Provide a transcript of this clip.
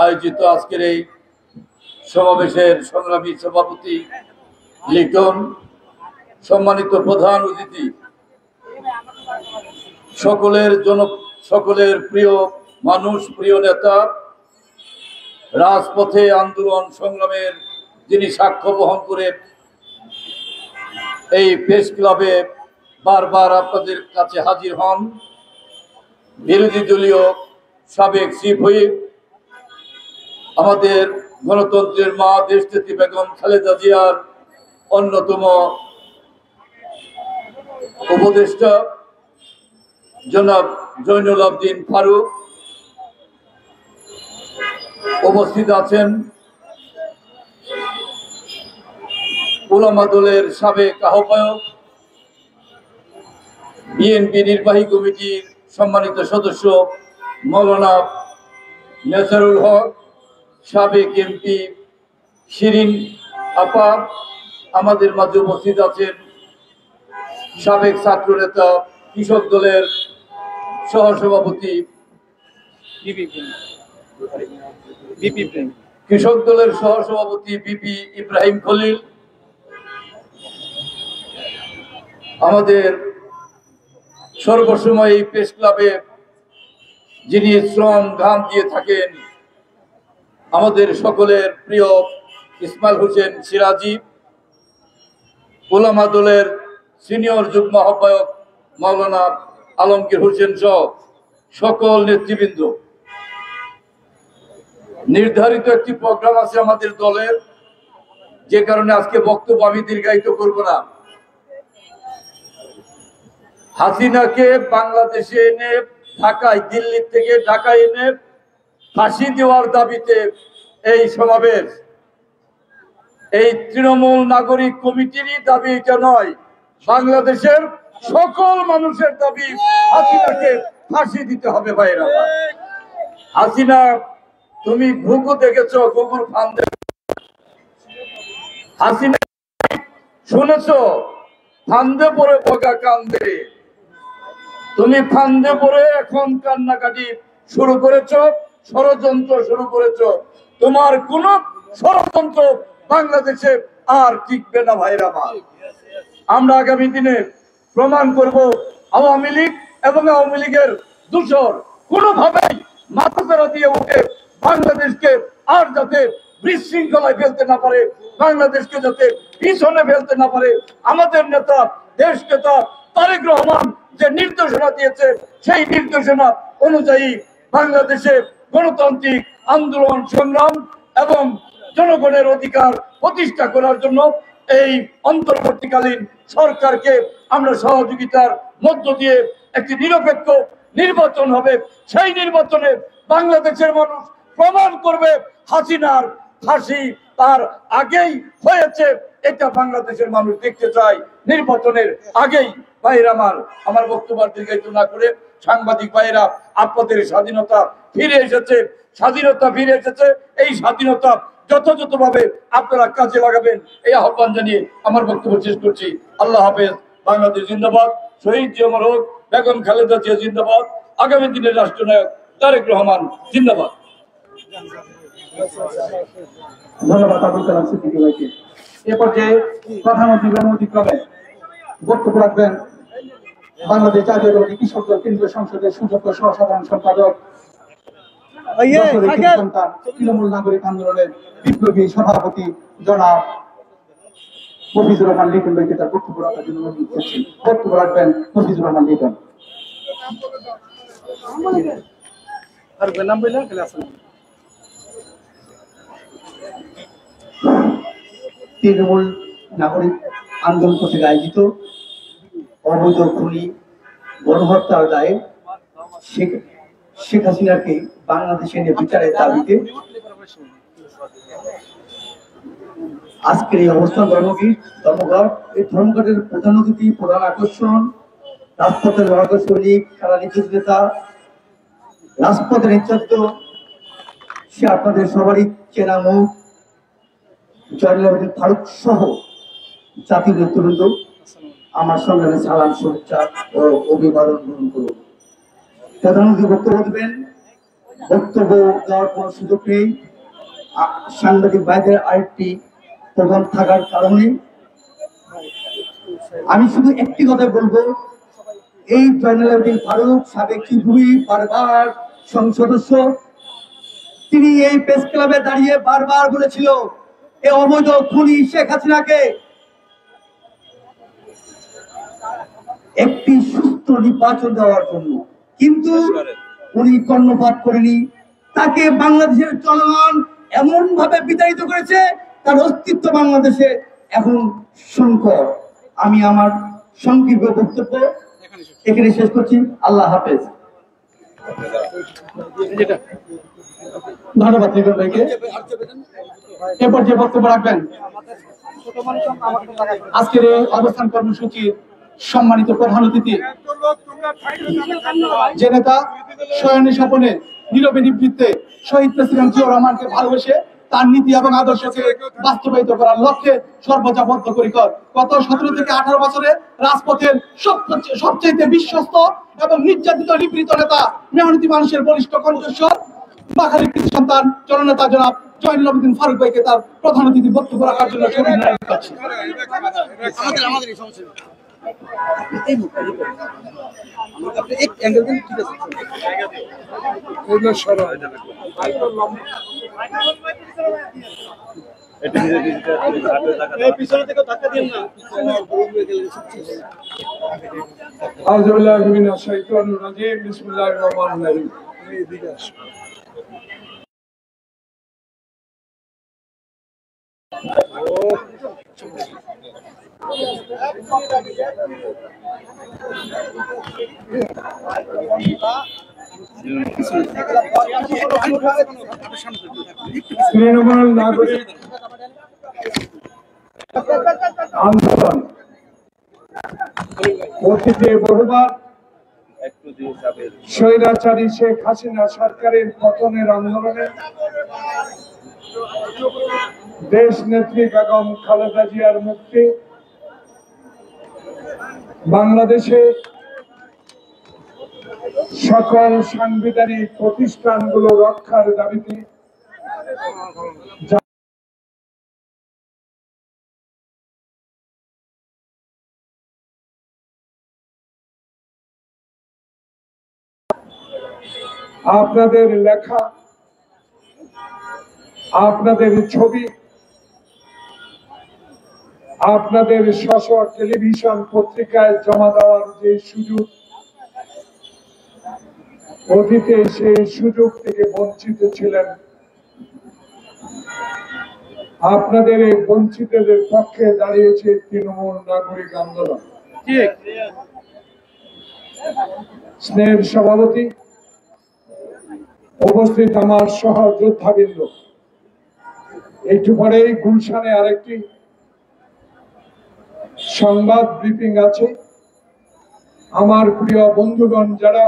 আয়োজিত আজকের এই সমাবেশের সংগ্রামী সভাপতি লিটন, সম্মানিত প্রধান অতিথি, সকলের প্রিয় মানুষ, প্রিয় নেতা, রাজপথে আন্দোলন সংগ্রামের যিনি সাক্ষ্য বহন করে এই প্রেস ক্লাবে বারবার আপনাদের কাছে হাজির হন, বিরোধী দলীয় সাবেক চিফ হুইপ, আমাদের গণতন্ত্রের মা দেশনেত্রী বেগম খালেদা জিয়ার অন্যতম উপদেষ্টা জনাব জয়নুল আবদিন ফারুক, উপস্থিত আছেন উলামা দলের সাবেক আহ্বায়ক, বিএনপি নির্বাহী কমিটির সম্মানিত সদস্য মৌলানা নেসারুল হক, সাবেক এমপি শিরিন আপা, আমাদের মাঝে উপস্থিত আছেন সাবেক ছাত্র নেতা কৃষক দলের সহসভাপতি বিপি ইব্রাহিম খলিল, আমাদের সর্বসময় এই প্রেস ক্লাবে যিনি শ্রম ঘাম দিয়ে থাকেন আমাদের সকলের প্রিয় ইসমাইল হোসেন সিরাজি, উলামা দলের সিনিয়র যুগ্ম আহ্বায়ক মাওলানা আলমগীর হোসেন সহ সকল নেতৃবৃন্দ। নির্ধারিত একটি প্রোগ্রাম আছে আমাদের দলের, যে কারণে আজকে বক্তব্য আমি দীর্ঘায়িত করব না। হাসিনাকে বাংলাদেশে এনে ঢাকায়, দিল্লি থেকে ঢাকায় এনে ফাঁসি দেওয়ার দাবিতে এই সমাবেশ। এই তৃণমূল নাগরিক কমিটিরই দাবি এটা নয়, বাংলাদেশের সকল মানুষের দাবি হাসিনাকে ফাঁসি দিতে হবে। ভাইরা, হাসিনা, তুমি ঘুঘু দেখেছো, ঘুঘুর ফান্দে হাসিনা শুনেছো, ফান্দে পড়ে বগা কান্দে। তুমি ফান্দে পড়ে এখন কান্নাকাটি শুরু করেছো, ষড়যন্ত্র শুরু করেছো। তোমার কোন ষড়যন্ত্র বাংলাদেশে আর টিকবে না। ভাইরা, আমরা আগামী দিনে প্রমাণ করব আওয়ামী লীগ এবং আওয়ামী লীগের দূষর কোনোভাবেই মাথাচাড়া দিয়ে উঠে বাংলাদেশকে আর যাতে বিশৃঙ্খলায় ফেলতে না পারে, বাংলাদেশকে যাতে পিছনে ফেলতে না পারে। আমাদের নেতা, দেশ নেতা তারেক রহমান যে নির্দেশনা দিয়েছে, সেই নির্দেশনা অনুযায়ী বাংলাদেশে গণতান্ত্রিক আন্দোলন সংগ্রাম এবং জনগণের অধিকার প্রতিষ্ঠা করার জন্য এই অন্তর্বর্তীকালীন সরকারকে আমরা সহযোগিতার মধ্য দিয়ে একটি নিরপেক্ষ নির্বাচন হবে। সেই নির্বাচনে বাংলাদেশের মানুষ প্রমাণ করবে হাসিনার ফাঁসি তার আগেই হয়েছে, এটা বাংলাদেশের মানুষ দেখতে চায় নির্বাচনের আগেই। ভাইরা আমার বক্তব্য দীর্ঘায়িত না করে, সাংবাদিক ভাইরা, আপনাদের স্বাধীনতা ফিরে এসেছে, স্বাধীনতা ফিরে এসেছে। এই স্বাধীনতা যথাযথভাবে আপনারা কাজে লাগাবেন, এই আহ্বান জানিয়ে আমার বক্তব্য শেষ করছি। আল্লাহ হাফেজ। বাংলাদেশ জিন্দাবাদ। শহীদ জিয়া হোক, বেগম খালেদা জিয়া জিন্দাবাদ। আগামী দিনের রাষ্ট্রনায়ক তারেক রহমান জিন্দাবাদ। ধন্যবাদ আবুল কালাম সিদ্দিকী ভাইকে। এ পর্যায়ে প্রধানমন্ত্রী অতিক্রমে বক্তব্য রাখবেন বাংলাদেশ জাতীয়তাবাদী কৃষক দল কেন্দ্রীয় সংসদের সুযোগ্য সহসাধারণ সম্পাদক, তৃণমূল নাগরিক আন্দোলনের বিপ্লবী সভাপতি জনাব মফিজুর রহমান লিটন ভাইকে তার বক্তব্য রাখার জন্য অনুরোধ করছি। বক্তব্য রাখবেন মফিজুর রহমান লিটন। তৃণমূল নাগরিক আন্দোলন থেকে আয়োজিত অবৈধ খুনি গণহত্যার দায়ে শেখ হাসিনাকে বাংলাদেশে এনে বিচারের দাবিতে আজকের এই অবস্থান ধর্মঘট। এই ধর্মঘটের প্রধান অতিথি, প্রধান আকর্ষণ রাজপথের লড়াকু সৈনিক, খেলা নিখোঁজ নেতা, রাজপথের নেতৃত্ব, সে আপনাদের সবারই চেনা মুখ, জয়নুল আবদিন ফারুক সহ জাতীয় নেতৃবৃন্দ, আমার সংগ্রামে সালাম, শুভেচ্ছা ও অভিবাদন গ্রহণ করুন। প্রধানমন্ত্রী বক্তব্য দেবেন বক্তব্য দেওয়ার কোনো সুযোগ নেই। সাংবাদিক ভাইদের আরেকটি প্রোগ্রাম থাকার কারণে আমি শুধু একটি কথা বলবো, এই জয়নুল আবেদিন ফারুক সাবেক চৌধুরী বারবার সদস্য, তিনি এই প্রেস ক্লাবে দাঁড়িয়ে বারবার বলেছিল এই অবৈধ খুনি শেখ হাসিনাকে একটি সুস্থ নির্বাচন দেওয়ার জন্য, কিন্তু উনি কর্ণপাত করেনি। তাকে বাংলাদেশের জনগণ এমন ভাবে বিতাড়িত করেছে, তার অস্তিত্ব বাংলাদেশে এখন সংকট। আমি আমার সংক্ষিপ্ত বক্তব্য এখানে শেষ করছি। আল্লাহ হাফেজ। ধন্যবাদ নিবেন ভাইকে। এরপর যে বক্তব্য রাখবেন আজকের এই অবস্থান কর্মসূচির সম্মানিত প্রধান অতিথি, যে নেতা শয়নে স্বপনে নীরবে নিবৃত্তে শহীদ প্রেসিডেন্ট জিয়াউর রহমানকে ভালোবেসে তার নীতি এবং আদর্শকে বাস্তবায়িত করার লক্ষ্যে সর্বদা বদ্ধপরিকর, গত 17 থেকে 18 বছরে রাজপথের সবচেয়ে বিশ্বস্ত এবং নির্যাতিত নিপীড়িত নেতা, মেহনতি মানুষের বলিষ্ঠ কণ্ঠস্বর, বাঙালির কৃতি সন্তান জননেতা জনাব জয়নুল আবেদিন ফারুক ভাইকে তার প্রধান অতিথি বক্তব্য রাখার জন্য তৃণমূল নাগরিক আন্দোলন অতীতে বহুবার স্বৈরাচারী শেখ হাসিনা সরকারের পতনের আন্দোলনে দেশ নেত্রী বেগম খালেদা জিয়ার মুক্তি, বাংলাদেশে সকল সাংবিধানিক প্রতিষ্ঠানগুলো রক্ষার দাবিতে আপনাদের লেখা, আপনাদের ছবি, আপনাদের স্ব টেলিভিশন পত্রিকায় জমা দেওয়ার যে সুযোগ, অতীতে সেই সুযোগ থেকে বঞ্চিত ছিলেন। আপনাদের এই বঞ্চিতদের পক্ষে দাঁড়িয়েছে তৃণমূল নাগরিক আন্দোলন। স্নেহের সভাপতি, উপস্থিত আমার সহযোদ্ধাবৃন্দ, একটু পরেই গুলশানে আরেকটি সংবাদ ব্রিফিং আছে। আমার প্রিয় বন্ধুগণ, যারা